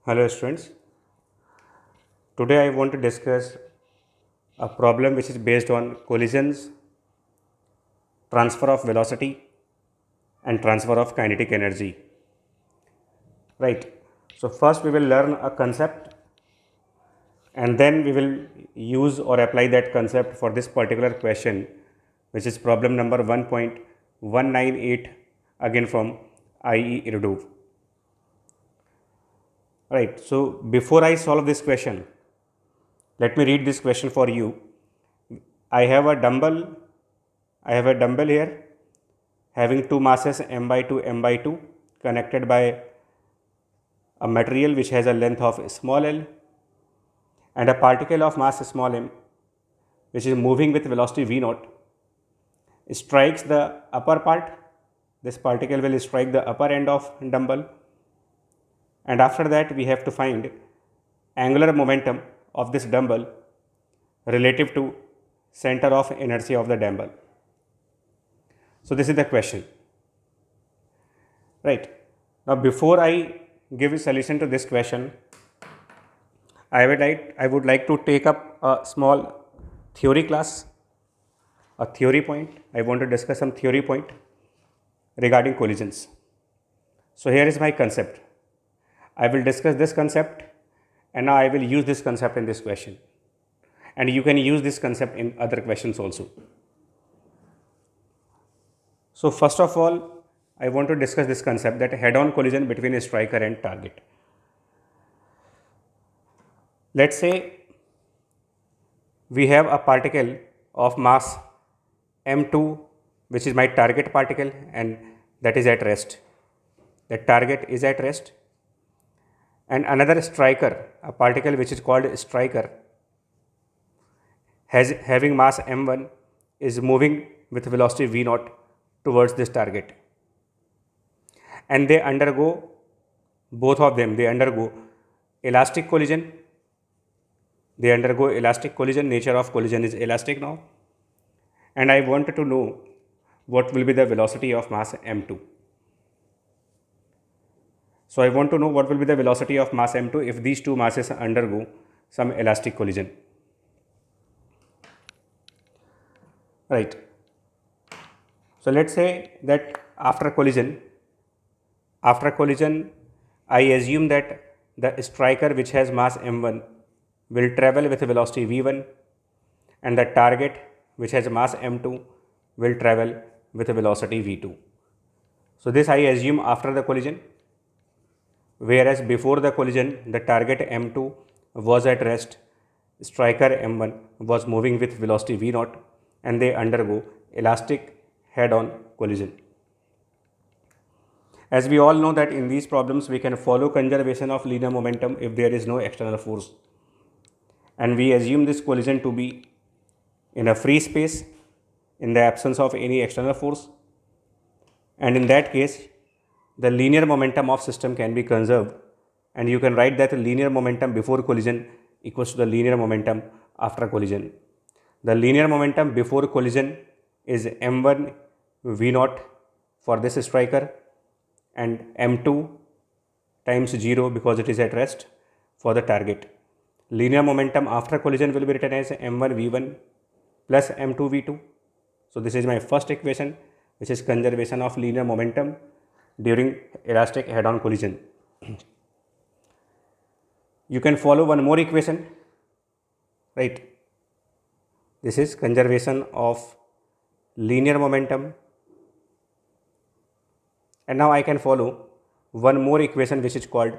Hello students, today I want to discuss a problem which is based on collisions, transfer of velocity and transfer of kinetic energy. Right. So first we will learn a concept and then we will use or apply that concept for this particular question, which is problem number 1.198 again from IE Urdu. Right. So before I solve this question, let me read this question for you. I have a dumbbell here having two masses m by 2 connected by a material which has a length of small l and a particle of mass small m which is moving with velocity v naught strikes the upper part. This particle will strike the upper end of dumbbell, and after that we have to find angular momentum of this dumbbell relative to center of inertia of the dumbbell. So this is the question. Right. Now before I give a solution to this question, I would like to take up a small theory class, a theory point. I want to discuss some theory point regarding collisions. So here is my concept. I will discuss this concept and now I will use this concept in this question. And you can use this concept in other questions also. So first of all, I want to discuss this concept that head-on collision between a striker and target. Let's say we have a particle of mass m2 which is my target particle and that is at rest. The target is at rest, and another striker, a particle which is called striker, having mass m1 is moving with velocity v naught towards this target, and they undergo, both of them, they undergo elastic collision. Nature of collision is elastic now, and I wanted to know what will be the velocity of mass m2. So I want to know what will be the velocity of mass m2 if these two masses undergo some elastic collision. Right. So let's say that after collision, I assume that the striker which has mass m1 will travel with velocity v1 and the target which has mass m2 will travel with velocity v2. So this I assume after the collision, whereas before the collision the target m2 was at rest, striker m1 was moving with velocity v naught, and they undergo elastic head-on collision. As we all know that in these problems we can follow conservation of linear momentum if there is no external force, and we assume this collision to be in a free space in the absence of any external force, and in that case the linear momentum of system can be conserved, and you can write that the linear momentum before collision equals to the linear momentum after collision. The linear momentum before collision is m1 v naught for this striker and m2 times 0 because it is at rest for the target. Linear momentum after collision will be written as m1 v1 plus m2 v2. So this is my first equation, which is conservation of linear momentum during elastic head-on collision. You can follow one more equation, right? This is conservation of linear momentum, and now I can follow one more equation which is called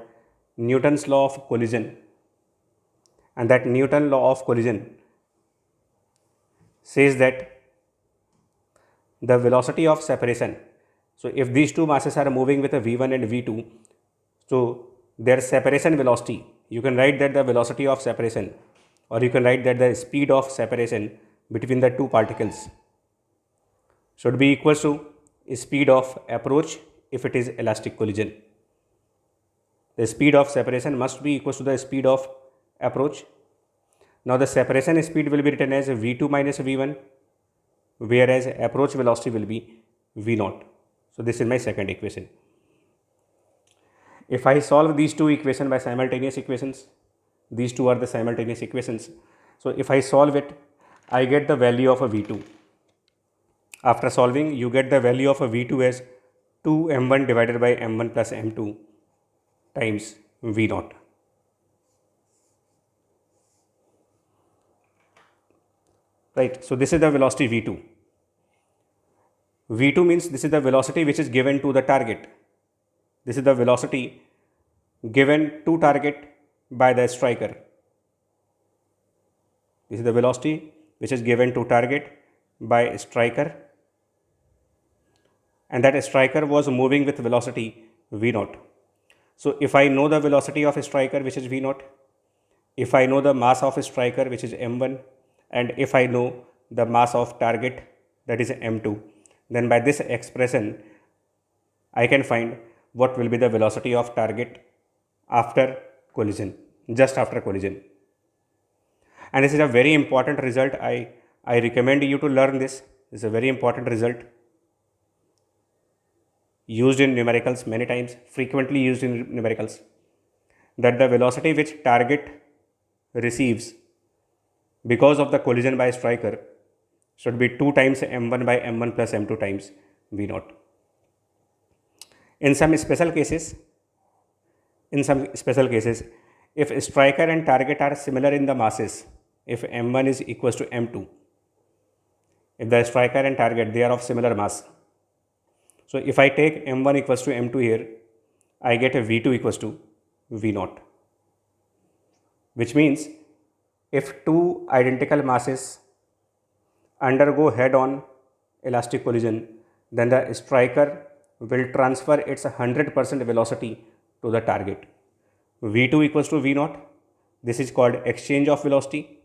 Newton's law of collision, and that Newton law of collision says that the velocity of separation, so if these two masses are moving with a v1 and v2, so their separation velocity, you can write that the velocity of separation, or you can write that the speed of separation between the two particles should be equal to speed of approach if it is elastic collision. The speed of separation must be equal to the speed of approach. Now the separation speed will be written as v2 minus v1, whereas approach velocity will be v naught. So this is my second equation. If I solve these two equations by simultaneous equations, these two are the simultaneous equations. So if I solve it, I get the value of a V2. After solving, you get the value of a V2 as 2m1 divided by m1 plus m2 times V0. Right, so this is the velocity V2. V2 means this is the velocity which is given to the target. This is the velocity given to target by the striker. This is the velocity which is given to target by striker, and that striker was moving with velocity V0. So if I know the velocity of a striker, which is V0, if I know the mass of a striker, which is m1, and if I know the mass of target, that is m2, then by this expression I can find what will be the velocity of target after collision, just after collision. And this is a very important result. I recommend you to learn this. This is a very important result, used in numericals many times, frequently used in numericals, that the velocity which target receives because of the collision by striker should be 2 times m1 by m1 plus m2 times v0. In some special cases, if striker and target are similar in the masses, if m1 is equals to m2, if the striker and target, they are of similar mass, so if I take m1 equals to m2 here, I get a v2 equals to v0, which means if two identical masses undergo head-on elastic collision, then the striker will transfer its 100% velocity to the target. v2 equals to v0. This is called exchange of velocity.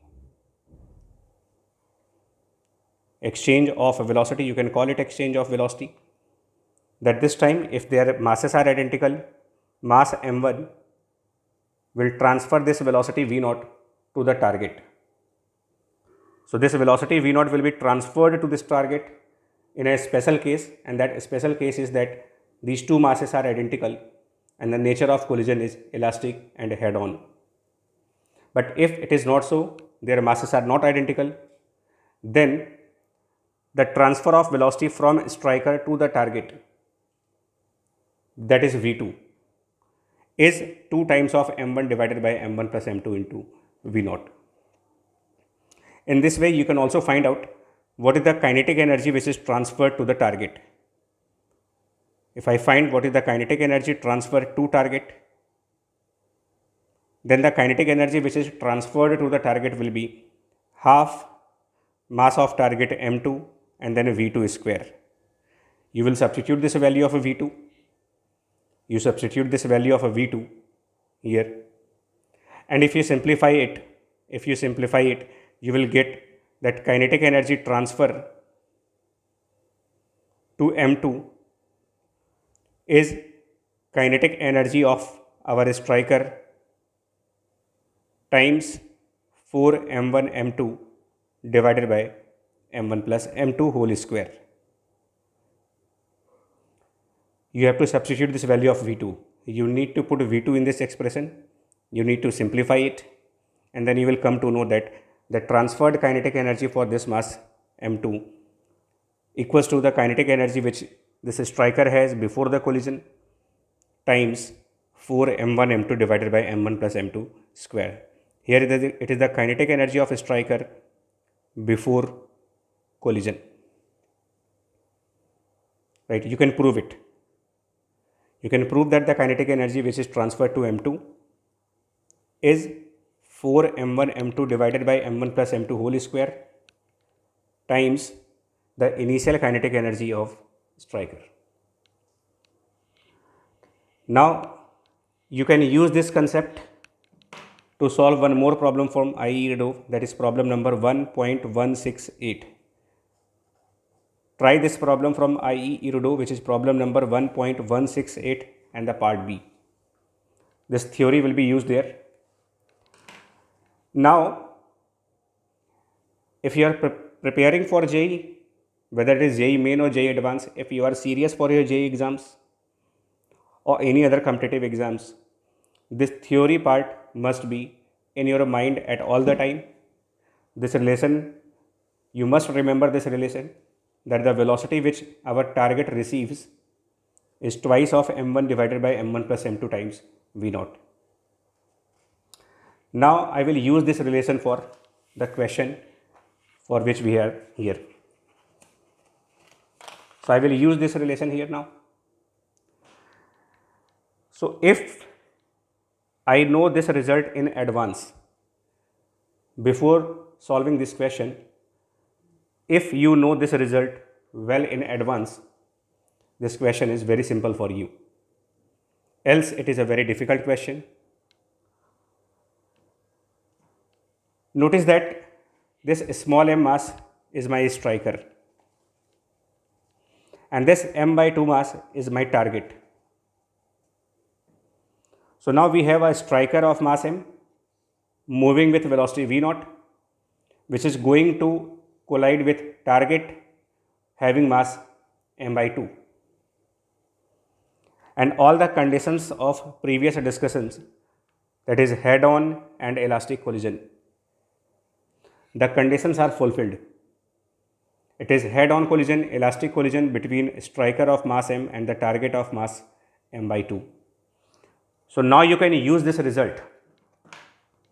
Exchange of velocity, you can call it exchange of velocity. That this time, if their masses are identical, mass m1 will transfer this velocity v0 to the target. So this velocity v0 will be transferred to this target in a special case, and that special case is that these two masses are identical and the nature of collision is elastic and head-on. But if it is not so, their masses are not identical, then the transfer of velocity from striker to the target, that is v2, is 2 times of m1 divided by m1 plus m2 into v0. In this way, you can also find out what is the kinetic energy which is transferred to the target. If I find what is the kinetic energy transferred to target, then the kinetic energy which is transferred to the target will be half mass of target m2 and then v2 square. You will substitute this value of a v2. You substitute this value of a v2 here, and if you simplify it, you will get that kinetic energy transfer to m2 is kinetic energy of our striker times 4 m1 m2 divided by m1 plus m2 whole square. You have to substitute this value of v2. You need to put v2 in this expression. You need to simplify it, and then you will come to know that the transferred kinetic energy for this mass m2 equals to the kinetic energy which this striker has before the collision times 4 m1 m2 divided by m1 plus m2 square. Here it is the kinetic energy of a striker before collision. Right? You can prove it. You can prove that the kinetic energy which is transferred to m2 is 4 m1 m2 divided by m1 plus m2 whole square times the initial kinetic energy of striker. Now you can use this concept to solve one more problem from IE Iridov, that is problem number 1.168. Try this problem from IE Iridov, which is problem number 1.168 and the part B. This theory will be used there. Now, if you are preparing for JEE, whether it is JEE Main or JEE Advanced, if you are serious for your JEE exams, or any other competitive exams, this theory part must be in your mind at all the time. This relation, you must remember this relation, that the velocity which our target receives is twice of m1 divided by m1 plus m2 times v0. Now I will use this relation for the question for which we are here. So I will use this relation here now. So if I know this result in advance, before solving this question, if you know this result well in advance, this question is very simple for you. Else it is a very difficult question. Notice that this small m mass is my striker and this m by 2 mass is my target. So now we have a striker of mass m moving with velocity v0, which is going to collide with target having mass m by 2. And all the conditions of previous discussions, that is head-on and elastic collision, the conditions are fulfilled. It is head-on collision, elastic collision between striker of mass m and the target of mass m by 2. So now you can use this result.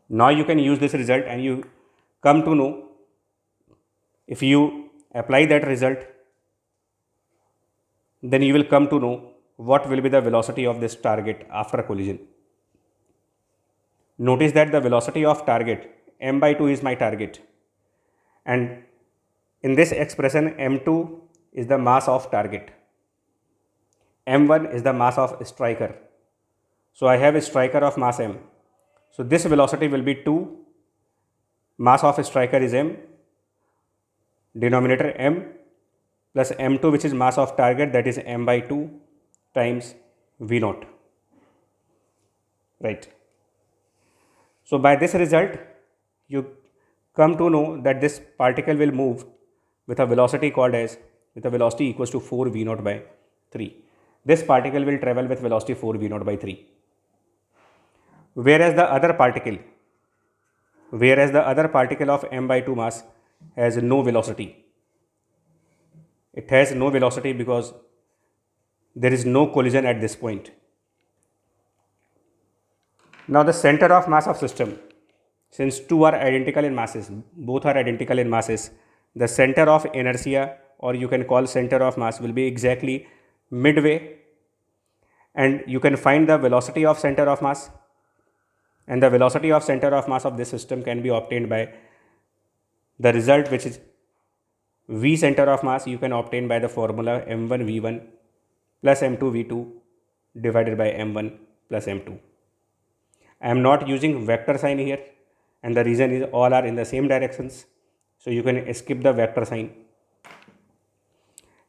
And you come to know, if you apply that result, then you will come to know what will be the velocity of this target after collision. Notice that the velocity of target m by 2 is my target, and in this expression m2 is the mass of target, m1 is the mass of striker. So I have a striker of mass m. So this velocity will be 2, mass of striker is m, denominator m, plus m2 which is mass of target, that is m by 2 times v0, right. So by this result you come to know that this particle will move with a velocity called as, with a velocity equals to 4 v0 by 3. This particle will travel with velocity 4 v0 by 3. Whereas the other particle of m by 2 mass has no velocity. It has no velocity because there is no collision at this point. Now the center of mass of system, since two are identical in masses, both are identical in masses, the center of inertia, or you can call center of mass, will be exactly midway, and you can find the velocity of center of mass, and the velocity of center of mass of this system can be obtained by the result, which is v center of mass, you can obtain by the formula m1 v1 plus m2 v2 divided by m1 plus m2. I am not using vector sign here, and the reason is all are in the same directions, so you can skip the vector sign.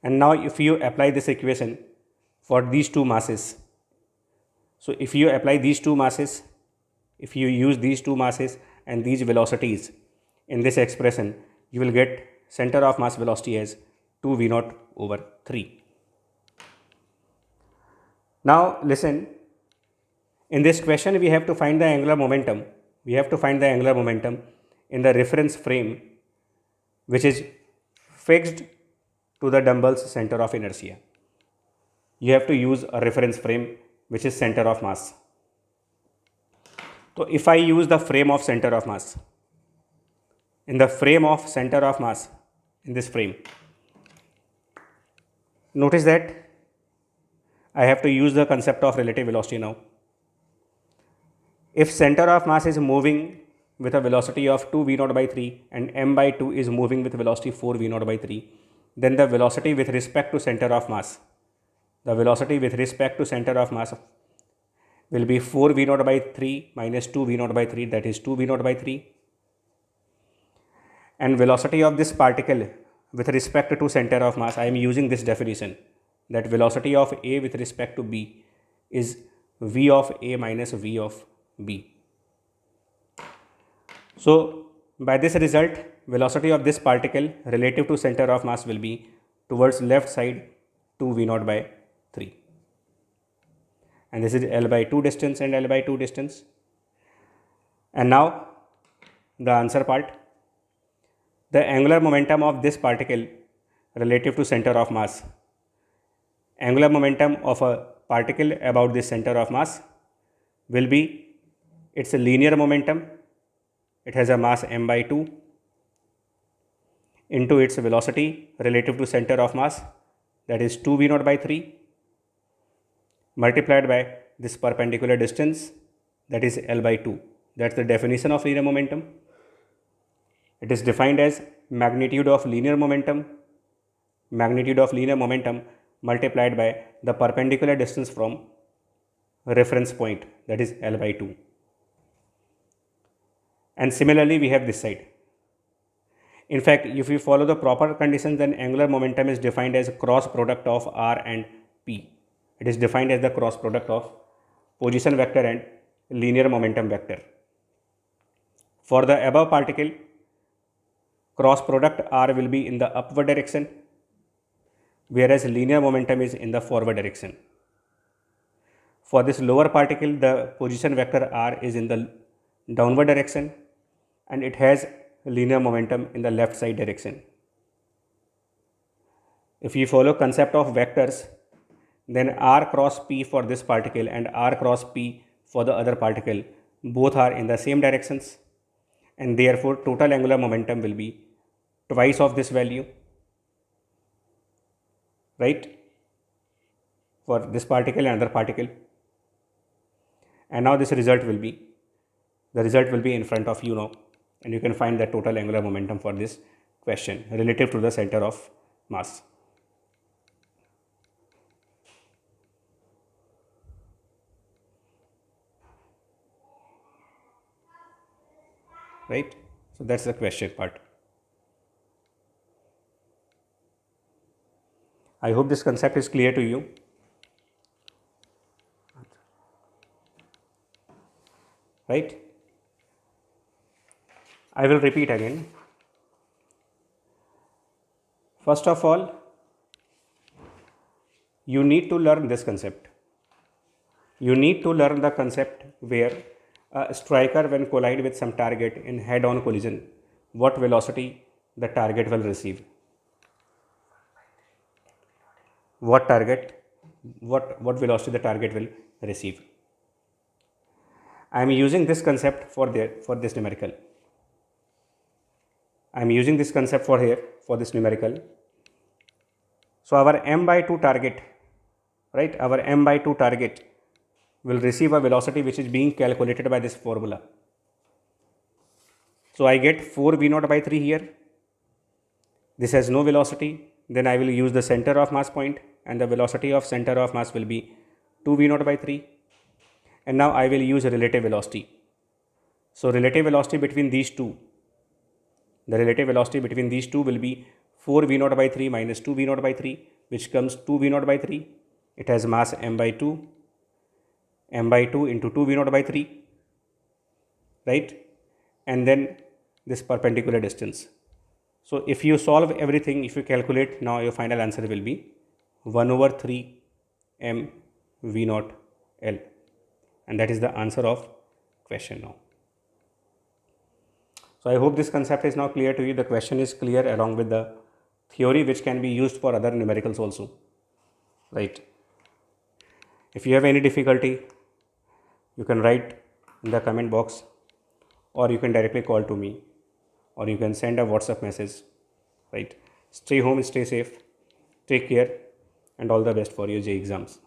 And now if you apply this equation for these two masses, so if you apply these two masses, if you use these two masses and these velocities in this expression, you will get center of mass velocity as 2 v0 over 3. Now listen, in this question we have to find the angular momentum. We have to find the angular momentum in the reference frame, which is fixed to the dumbbell's center of inertia. You have to use a reference frame which is center of mass. So if I use the frame of center of mass, in the frame of center of mass, in this frame, notice that I have to use the concept of relative velocity now. If center of mass is moving with a velocity of 2 v0 by 3 and m by 2 is moving with velocity 4 v0 by 3, then the velocity with respect to center of mass, will be 4 v0 by 3 minus 2 v0 by 3, that is 2 v0 by 3. And velocity of this particle with respect to center of mass, I am using this definition, that velocity of A with respect to B is v of A minus v of B. So by this result, velocity of this particle relative to center of mass will be towards left side 2 v0 by 3. and this is L by 2 distance and L by 2 distance. And now the answer part. The angular momentum of this particle relative to center of mass. Angular momentum of a particle about the center of mass will be, it's a linear momentum, it has a mass m by 2 into its velocity relative to center of mass, that is 2 v naught by 3, multiplied by this perpendicular distance, that is L by 2. That's the definition of linear momentum. It is defined as magnitude of linear momentum multiplied by the perpendicular distance from reference point, that is L by 2. And similarly we have this side. In fact, if we follow the proper conditions, then angular momentum is defined as cross product of r and p. It is defined as the cross product of position vector and linear momentum vector. For the above particle, cross product r will be in the upward direction, whereas linear momentum is in the forward direction. For this lower particle, the position vector r is in the downward direction and it has linear momentum in the left side direction. If you follow concept of vectors, then r cross p for this particle and r cross p for the other particle both are in the same directions, and therefore total angular momentum will be twice of this value, right, for this particle and other particle. And now this result will be, the result will be in front of you now, and you can find the total angular momentum for this question relative to the center of mass. Right? So that's the question part. I hope this concept is clear to you. Right? I will repeat again. First of all, you need to learn this concept. You need to learn the concept where a striker, when collide with some target in head-on collision, what velocity the target will receive. What velocity the target will receive. I am using this concept for this numerical. I am using this concept for this numerical. So our m by 2 target, right? Our m by 2 target will receive a velocity which is being calculated by this formula. So I get 4 v naught by 3 here. This has no velocity. Then I will use the center of mass point, and the velocity of center of mass will be 2 v naught by 3. And now I will use relative velocity. So relative velocity between these two, the relative velocity between these two will be 4 v naught by 3 minus 2 v naught by 3, which comes 2 v naught by 3. It has mass m by 2 into 2 v naught by 3, right? And then this perpendicular distance. So if you solve everything, if you calculate, now your final answer will be 1 over 3 m v naught L, and that is the answer of question now. So I hope this concept is now clear to you. The question is clear along with the theory, which can be used for other numericals also, right? If you have any difficulty, you can write in the comment box, or you can directly call to me, or you can send a WhatsApp message, right? Stay home, stay safe, take care, and all the best for your JEE exams.